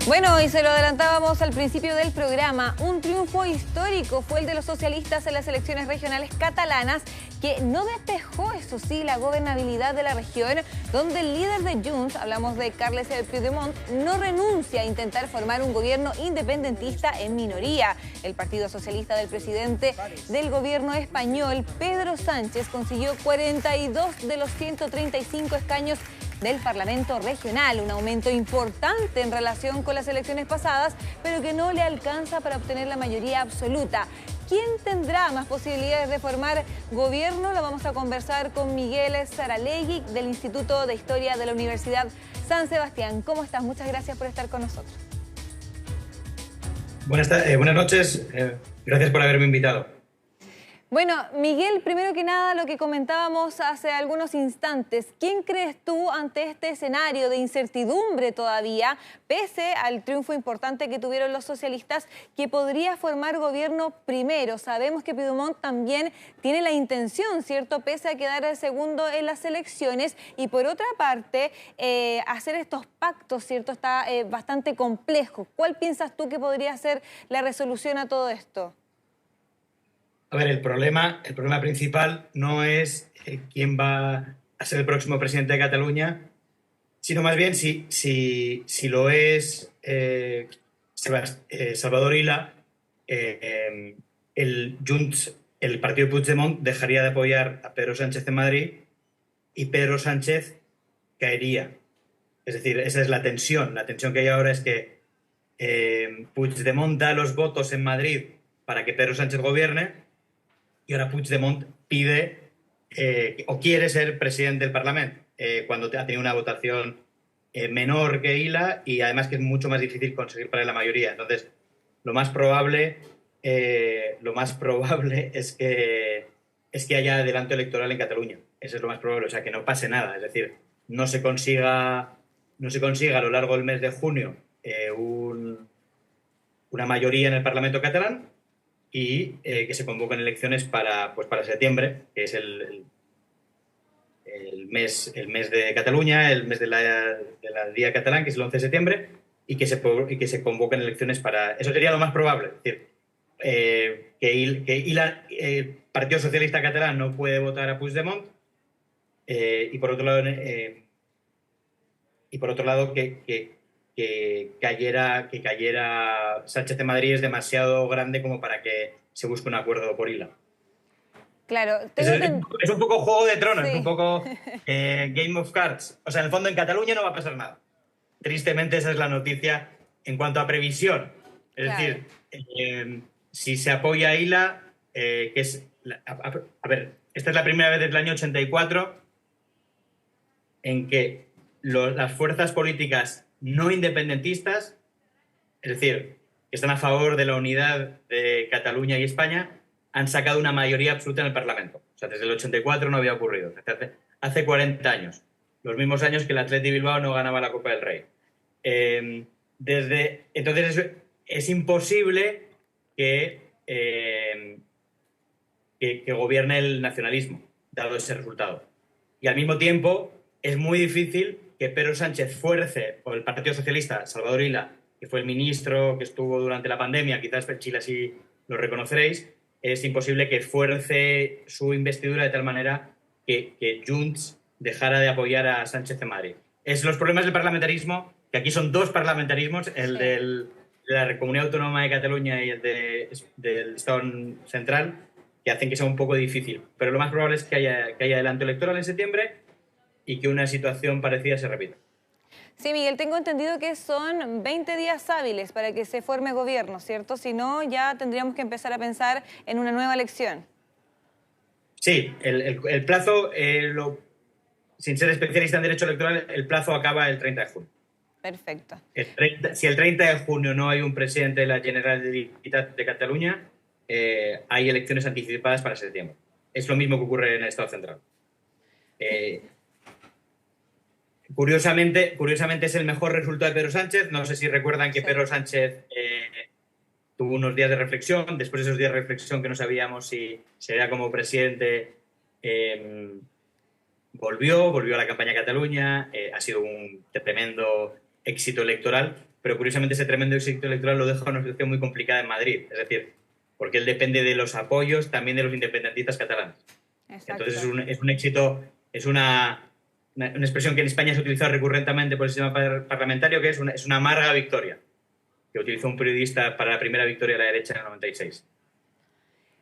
Bueno, y se lo adelantábamos al principio del programa, un triunfo histórico fue el de los socialistas en las elecciones regionales catalanas, que no despejó, eso sí, la gobernabilidad de la región, donde el líder de Junts, hablamos de Carles Puigdemont, no renuncia a intentar formar un gobierno independentista en minoría. El Partido Socialista del presidente del gobierno español, Pedro Sánchez, consiguió 42 de los 135 escaños del Parlamento Regional, un aumento importante en relación con las elecciones pasadas, pero que no le alcanza para obtener la mayoría absoluta. ¿Quién tendrá más posibilidades de formar gobierno? Lo vamos a conversar con Miguel Saralegui del Instituto de Historia de la Universidad San Sebastián. ¿Cómo estás? Muchas gracias por estar con nosotros. Buenas noches, gracias por haberme invitado. Bueno, Miguel, primero que nada, lo que comentábamos hace algunos instantes, ¿quién crees tú ante este escenario de incertidumbre todavía, pese al triunfo importante que tuvieron los socialistas, que podría formar gobierno primero? Sabemos que Puigdemont también tiene la intención, ¿cierto?, pese a quedar el segundo en las elecciones, y por otra parte, hacer estos pactos, ¿cierto?, está bastante complejo. ¿Cuál piensas tú que podría ser la resolución a todo esto? A ver, el problema principal no es quién va a ser el próximo presidente de Cataluña, sino más bien si lo es Salvador Illa, el Junts, el partido Puigdemont, dejaría de apoyar a Pedro Sánchez en Madrid y Pedro Sánchez caería. Es decir, esa es la tensión. La tensión que hay ahora es que Puigdemont da los votos en Madrid para que Pedro Sánchez gobierne, y ahora Puigdemont pide o quiere ser presidente del Parlamento, cuando ha tenido una votación menor que Illa, y además que es mucho más difícil conseguir para él la mayoría. Entonces, lo más probable es que haya adelanto electoral en Cataluña. Eso es lo más probable, o sea, que no pase nada. Es decir, no se consiga a lo largo del mes de junio una mayoría en el Parlamento catalán, y que se convoquen elecciones para septiembre, que es el mes de Cataluña, el mes de la Día Catalán, que es el 11 de septiembre, y que se convoquen elecciones para... Eso sería lo más probable. Es decir, el Partido Socialista Catalán no puede votar a Puigdemont, y por otro lado que cayera Sánchez de Madrid es demasiado grande como para que se busque un acuerdo por Illa. Claro, es un poco Juego de Tronos, sí. Es un poco Game of Cards. O sea, en el fondo en Cataluña no va a pasar nada. Tristemente esa es la noticia en cuanto a previsión. Es decir, si se apoya a Illa, que es... A ver, esta es la primera vez desde el año 84 en que las fuerzas políticas no independentistas, es decir, que están a favor de la unidad de Cataluña y España, han sacado una mayoría absoluta en el Parlamento. O sea, desde el 84 no había ocurrido. Hace 40 años. Los mismos años que el Athletic Bilbao no ganaba la Copa del Rey. Entonces es imposible que gobierne el nacionalismo, dado ese resultado. Y al mismo tiempo es muy difícil que Pedro Sánchez fuerce, o el Partido Socialista, Salvador Illa, que fue el ministro que estuvo durante la pandemia, quizás en Chile así lo reconoceréis, es imposible que fuerce su investidura de tal manera que Junts dejara de apoyar a Sánchez en Madrid. Es los problemas del parlamentarismo, que aquí son dos parlamentarismos, el de la Comunidad Autónoma de Cataluña y el del Estado central, que hacen que sea un poco difícil. Pero lo más probable es que haya adelanto electoral en septiembre y que una situación parecida se repita. Sí, Miguel, tengo entendido que son 20 días hábiles para que se forme gobierno, ¿cierto? Si no, ya tendríamos que empezar a pensar en una nueva elección. Sí, el plazo, sin ser especialista en derecho electoral, el plazo acaba el 30 de junio. Perfecto. Si el 30 de junio no hay un presidente de la Generalitat de Cataluña, hay elecciones anticipadas para septiembre. Es lo mismo que ocurre en el Estado central. Curiosamente es el mejor resultado de Pedro Sánchez. No sé si recuerdan que Pedro Sánchez tuvo unos días de reflexión. Después de esos días de reflexión que no sabíamos si sería como presidente, volvió a la campaña a Cataluña. Ha sido un tremendo éxito electoral. pero curiosamente ese tremendo éxito electoral lo deja en una situación muy complicada en Madrid. Es decir, porque él depende de los apoyos también de los independentistas catalanes. Exacto. Entonces es un éxito, es una expresión que en España se ha utilizado recurrentemente por el sistema parlamentario, que es una amarga victoria, que utilizó un periodista para la primera victoria de la derecha en el 96.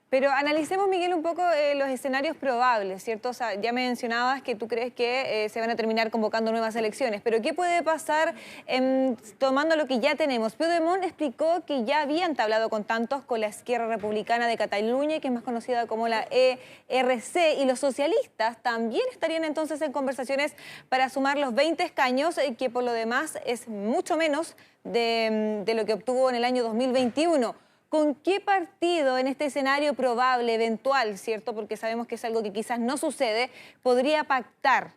Pero analicemos, Miguel, un poco los escenarios probables, ¿cierto? O sea, ya me mencionabas que tú crees que se van a terminar convocando nuevas elecciones, pero ¿qué puede pasar tomando lo que ya tenemos? Puigdemont explicó que ya había entablado contactos con la Esquerra Republicana de Cataluña, que es más conocida como la ERC, y los socialistas también estarían entonces en conversaciones para sumar los 20 escaños, que por lo demás es mucho menos de lo que obtuvo en el año 2021. ¿Con qué partido en este escenario probable, eventual, cierto? Porque sabemos que es algo que quizás no sucede, podría pactar.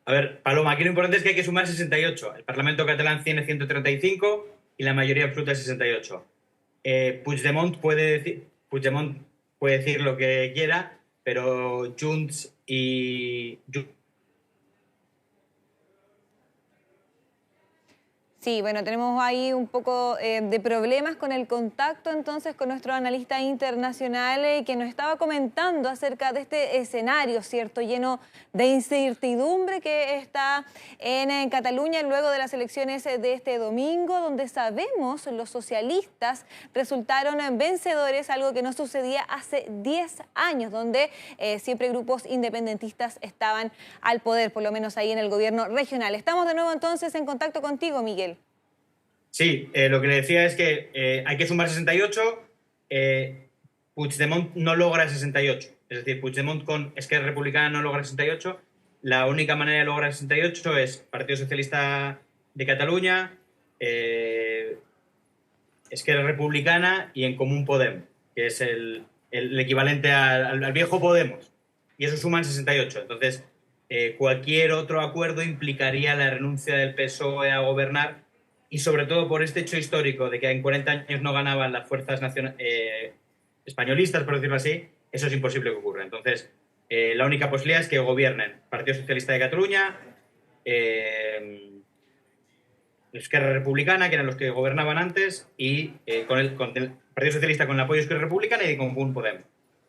A ver, Paloma, aquí lo importante es que hay que sumar 68. El Parlamento catalán tiene 135 y la mayoría absoluta es 68. Puigdemont puede decir lo que quiera, pero Junts y... Sí, bueno, tenemos ahí un poco de problemas con el contacto entonces con nuestro analista internacional que nos estaba comentando acerca de este escenario, ¿cierto? Lleno de incertidumbre que está en Cataluña luego de las elecciones de este domingo, donde sabemos los socialistas resultaron vencedores, algo que no sucedía hace 10 años, donde siempre grupos independentistas estaban al poder, por lo menos ahí en el gobierno regional. Estamos de nuevo entonces en contacto contigo, Miguel. Sí, lo que le decía es que hay que sumar 68. Puigdemont no logra 68. Es decir, Puigdemont con Esquerra Republicana no logra 68. La única manera de lograr 68 es Partido Socialista de Cataluña, Esquerra Republicana y En Común Podem, que es el equivalente al viejo Podemos. Y eso suman 68. Entonces, cualquier otro acuerdo implicaría la renuncia del PSOE a gobernar, y sobre todo por este hecho histórico de que en 40 años no ganaban las fuerzas españolistas, por decirlo así, eso es imposible que ocurra. Entonces, la única posibilidad es que gobiernen Partido Socialista de Cataluña, Esquerra Republicana, que eran los que gobernaban antes, y con el Partido Socialista con el apoyo de Esquerra Republicana y con Común Podem,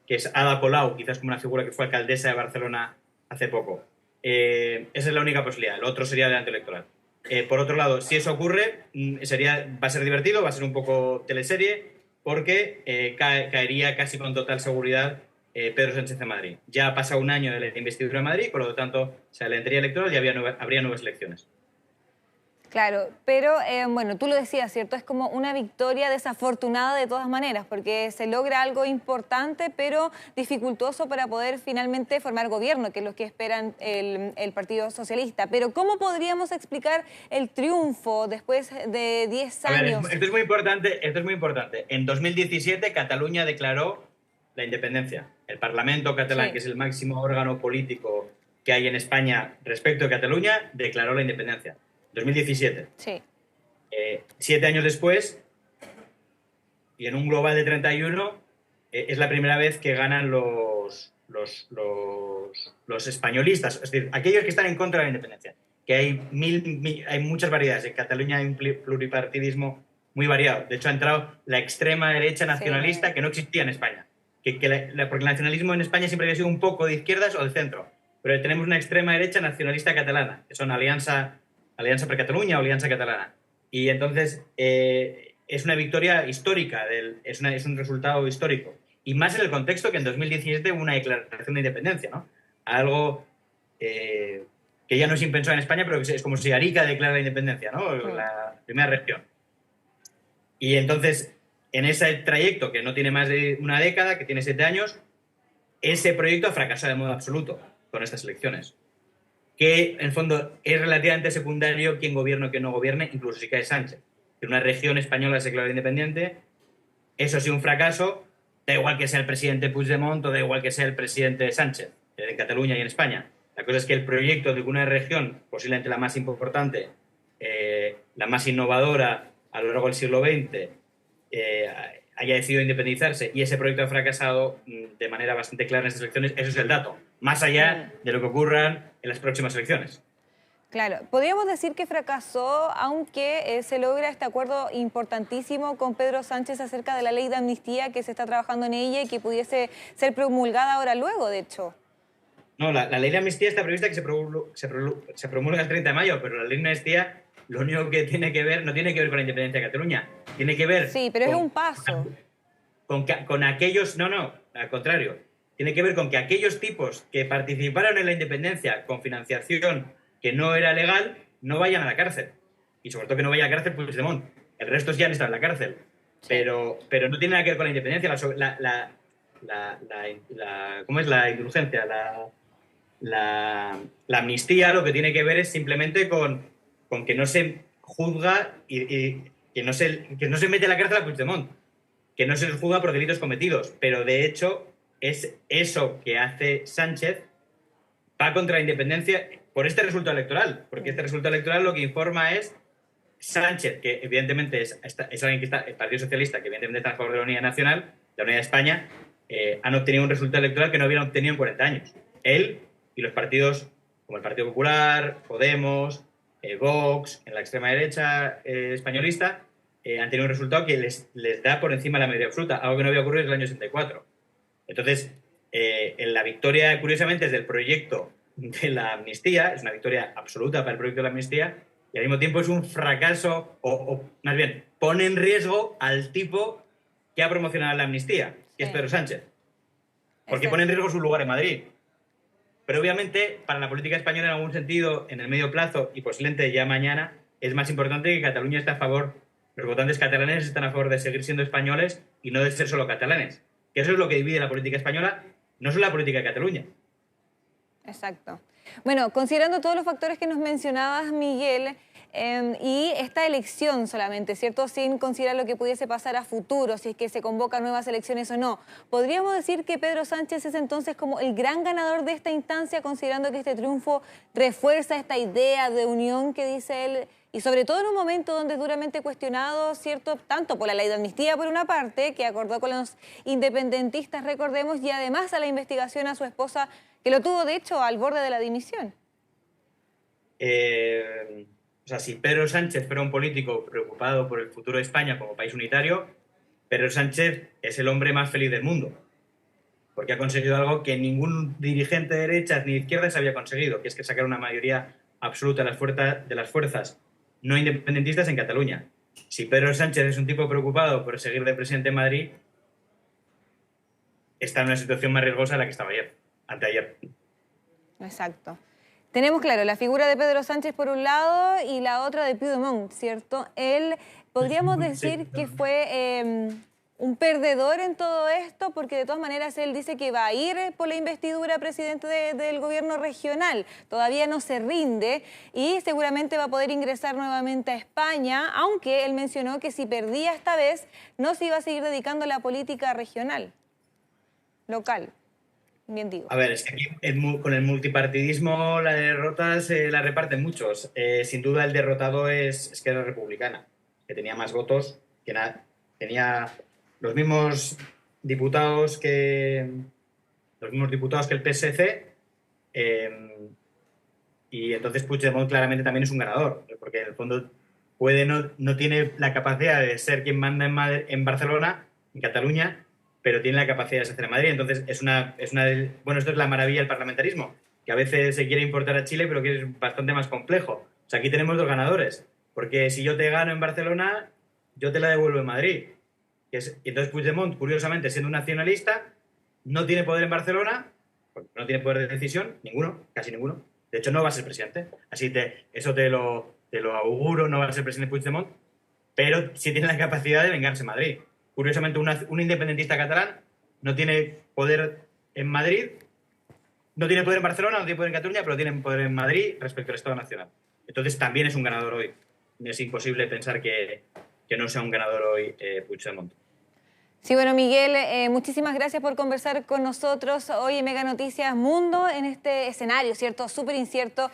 que es Ada Colau, quizás como una figura que fue alcaldesa de Barcelona hace poco. Esa es la única posibilidad. El otro sería delante electoral. Por otro lado, si eso ocurre, va a ser divertido, va a ser un poco teleserie, porque caería casi con total seguridad Pedro Sánchez de Madrid. Ya ha pasado un año de la investidura de Madrid, por lo tanto, se adelantaría electoral y habría nuevas elecciones. Claro, pero bueno, tú lo decías, ¿cierto? Es como una victoria desafortunada de todas maneras, porque se logra algo importante, pero dificultoso para poder finalmente formar gobierno, que es lo que esperan el Partido Socialista. Pero ¿cómo podríamos explicar el triunfo después de 10 años? A ver, esto es muy importante. En 2017, Cataluña declaró la independencia. El Parlamento catalán, sí, que es el máximo órgano político que hay en España respecto de Cataluña, declaró la independencia. 2017. Sí. 7 años después, y en un global de 31, es la primera vez que ganan los españolistas, es decir, aquellos que están en contra de la independencia. Que hay muchas variedades. En Cataluña hay un pluripartidismo muy variado. De hecho, ha entrado la extrema derecha nacionalista, sí, que no existía en España. Porque el nacionalismo en España siempre había sido un poco de izquierdas o de centro. Pero tenemos una extrema derecha nacionalista catalana, que son Alianza per Catalunya o Alianza Catalana. Y entonces es una victoria histórica, es un resultado histórico. Y más en el contexto que en 2017 hubo una declaración de independencia, ¿no? Algo que ya no es impensado en España, pero que es como si Arica declara la independencia, ¿no? La primera región. Y entonces, en ese trayecto que no tiene más de una década, que tiene 7 años, ese proyecto ha fracasado de modo absoluto con estas elecciones. Que, en el fondo, es relativamente secundario quién gobierne o quién no gobierne, incluso si cae Sánchez. Que una región española se declara independiente, eso ha sido un fracaso, da igual que sea el presidente Puigdemont o da igual que sea el presidente Sánchez, en Cataluña y en España. La cosa es que el proyecto de una región, posiblemente la más importante, la más innovadora a lo largo del siglo XX, haya decidido independizarse y ese proyecto ha fracasado de manera bastante clara en estas elecciones, eso es el dato, más allá de lo que ocurra en las próximas elecciones. Claro, podríamos decir que fracasó, aunque se logra este acuerdo importantísimo con Pedro Sánchez acerca de la ley de amnistía, que se está trabajando en ella y que pudiese ser promulgada ahora luego, de hecho. No, la ley de amnistía está prevista que se promulga el 30 de mayo, pero la ley de amnistía lo único que tiene que ver, no tiene que ver con la independencia de Cataluña, tiene que ver... Sí, pero es un paso. Con aquellos... No, al contrario. Tiene que ver con que aquellos tipos que participaron en la independencia con financiación que no era legal, no vayan a la cárcel. Y sobre todo que no vaya a la cárcel Puigdemont. El resto ya han estado en la cárcel. Sí. Pero no tiene nada que ver con la independencia. ¿Cómo es la indulgencia? La amnistía lo que tiene que ver es simplemente con que no se juzga y que no se mete a la cárcel a Puigdemont. Que no se les juzga por delitos cometidos. Pero de hecho es eso que hace Sánchez va contra la independencia por este resultado electoral, porque este resultado electoral lo que informa es Sánchez, que evidentemente es alguien que está, el Partido Socialista, que evidentemente está a favor de la unidad nacional, la unidad de España, han obtenido un resultado electoral que no habían obtenido en 40 años. Él y los partidos como el Partido Popular, Podemos, Vox, en la extrema derecha españolista, han tenido un resultado que les da por encima la mayoría absoluta, algo que no había ocurrido desde el año 64. Entonces, en la victoria, curiosamente, es del proyecto de la amnistía, es una victoria absoluta para el proyecto de la amnistía, y al mismo tiempo es un fracaso, o más bien, pone en riesgo al tipo que ha promocionado la amnistía, que es Pedro Sánchez. Porque pone en riesgo su lugar en Madrid. Pero obviamente, para la política española, en algún sentido, en el medio plazo, y posiblemente ya mañana, es más importante que Cataluña esté a favor, los votantes catalanes están a favor de seguir siendo españoles y no de ser solo catalanes. Que eso es lo que divide la política española, no solo la política de Cataluña. Exacto. Bueno, considerando todos los factores que nos mencionabas, Miguel, y esta elección solamente, ¿cierto? Sin considerar lo que pudiese pasar a futuro, si es que se convocan nuevas elecciones o no. ¿Podríamos decir que Pedro Sánchez es entonces como el gran ganador de esta instancia, considerando que este triunfo refuerza esta idea de unión que dice él? Y sobre todo en un momento donde es duramente cuestionado, ¿cierto?, tanto por la ley de amnistía por una parte, que acordó con los independentistas, recordemos, y además a la investigación a su esposa, que lo tuvo de hecho al borde de la dimisión. O sea, si Pedro Sánchez fuera un político preocupado por el futuro de España como país unitario, Pedro Sánchez es el hombre más feliz del mundo, porque ha conseguido algo que ningún dirigente de derechas ni de izquierdas había conseguido, que es que sacar una mayoría absoluta de las fuerzas no independentistas en Cataluña. Si Pedro Sánchez es un tipo preocupado por seguir de presidente en Madrid, está en una situación más riesgosa de la que estaba anteayer. Exacto. Tenemos, claro, la figura de Pedro Sánchez por un lado y la otra de Puigdemont, ¿cierto? Él, podríamos decir que fue un perdedor en todo esto, porque de todas maneras él dice que va a ir por la investidura presidente del gobierno regional. Todavía no se rinde y seguramente va a poder ingresar nuevamente a España, aunque él mencionó que si perdía esta vez no se iba a seguir dedicando a la política regional, local. Bien digo. A ver, es que aquí con el multipartidismo la derrota se la reparten muchos. Sin duda el derrotado es Esquerra Republicana, que tenía más votos, que tenía los mismos diputados que el PSC, y entonces Puigdemont claramente también es un ganador, porque en el fondo no tiene la capacidad de ser quien manda en Barcelona, en Cataluña, pero tiene la capacidad de ser en Madrid. Entonces bueno, esto es la maravilla del parlamentarismo, que a veces se quiere importar a Chile, pero que es bastante más complejo. O sea, aquí tenemos dos ganadores, porque si yo te gano en Barcelona, yo te la devuelvo en Madrid. Y entonces Puigdemont, curiosamente, siendo un nacionalista, no tiene poder en Barcelona, porque no tiene poder de decisión, casi ninguno. De hecho, no va a ser presidente. Eso te lo auguro, no va a ser presidente Puigdemont, pero sí tiene la capacidad de vengarse en Madrid. Curiosamente, un independentista catalán no tiene poder en Madrid, no tiene poder en Barcelona, no tiene poder en Cataluña, pero tiene poder en Madrid respecto al Estado Nacional. Entonces también es un ganador hoy. Es imposible pensar que no sea un ganador hoy Puigdemont. Sí, bueno, Miguel, muchísimas gracias por conversar con nosotros hoy en Mega Noticias Mundo en este escenario, ¿cierto? Súper incierto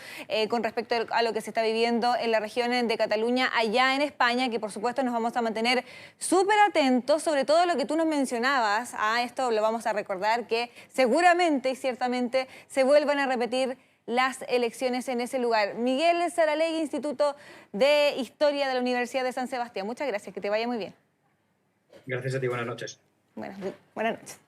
con respecto a lo que se está viviendo en la región de Cataluña, allá en España, que por supuesto nos vamos a mantener súper atentos, sobre todo lo que tú nos mencionabas. Esto lo vamos a recordar, que seguramente y ciertamente se vuelvan a repetir las elecciones en ese lugar. Miguel Saralegui, Instituto de Historia de la Universidad de San Sebastián. Muchas gracias, que te vaya muy bien. Gracias a ti, buenas noches. Buenas noches.